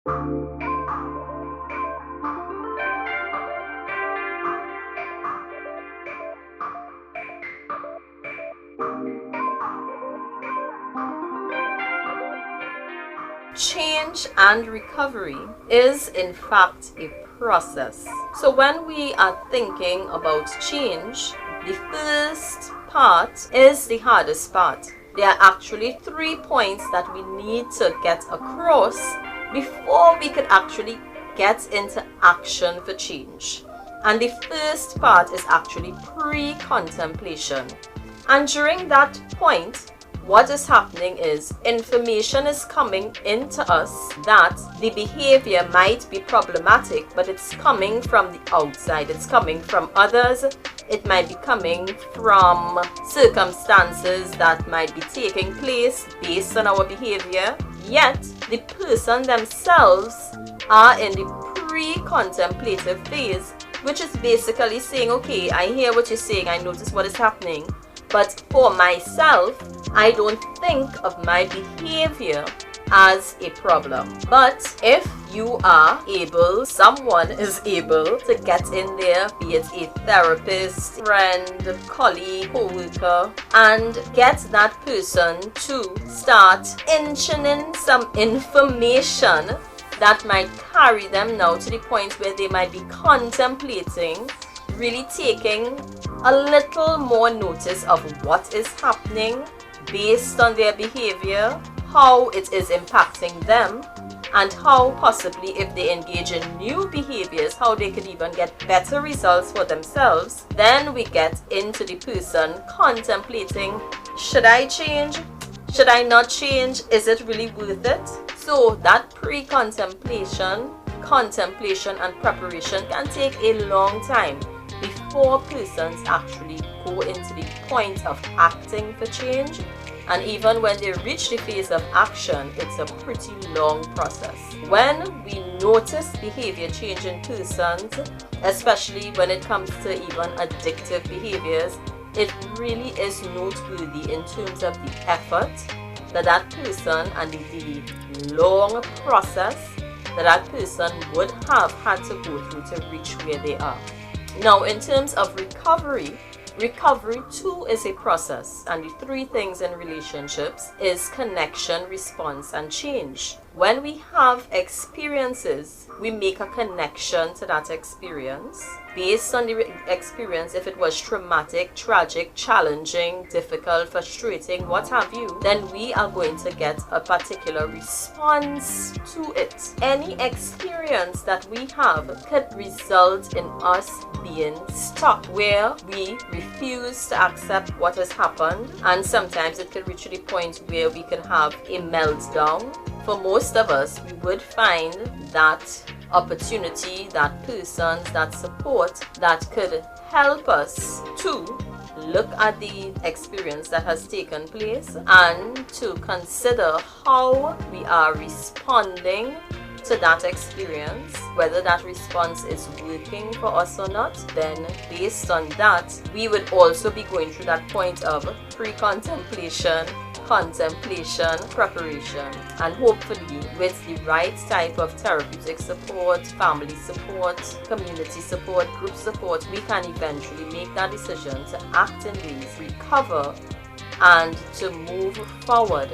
Change and recovery is in fact a process. So when we are thinking about change, the first part is the hardest part. There are actually 3 points that we need to get across before we could actually get into action for change. And the first part is actually pre-contemplation. And during that point, what is happening is information is coming into us that the behavior might be problematic, but it's coming from the outside. It's coming from others. It might be coming from circumstances that might be taking place based on our behavior. Yet, the person themselves are in the pre-contemplative phase, which is basically saying, okay, I hear what you're saying, I notice what is happening, but for myself, I don't think of my behavior as a problem. But if you are able, someone is able to get in there, be it a therapist, friend, colleague, co-worker, and get that person to start inching in some information that might carry them now to the point where they might be contemplating, really taking a little more notice of what is happening based on their behavior, how it is impacting them, and how possibly if they engage in new behaviors, how they could even get better results for themselves. Then we get into the person contemplating, should I change? Should I not change? Is it really worth it? So that pre-contemplation, contemplation and preparation can take a long time before persons actually go into the point of acting for change. And even when they reach the phase of action, it's a pretty long process. When we notice behavior change in persons, especially when it comes to even addictive behaviors, it really is noteworthy in terms of the effort that that person and the long process that that person would have had to go through to reach where they are. Now, in terms of recovery too is a process, and the 3 things in relationships is connection, response, and change. When we have experiences, we make a connection to that experience. Based on the experience, if it was traumatic, tragic, challenging, difficult, frustrating, what have you, then we are going to get a particular response to it. Any experience that we have could result in us being stuck where we refuse to accept what has happened, and sometimes it could reach to the point where we can have a meltdown. For most of us, we would find that opportunity, that persons, that support that could help us to look at the experience that has taken place and to consider how we are responding to that experience, whether that response is working for us or not. Then based on that, we would also be going through that point of pre-contemplation, contemplation, preparation, and hopefully with the right type of therapeutic support, family support, community support, group support, we can eventually make that decision to act in ways, recover, and to move forward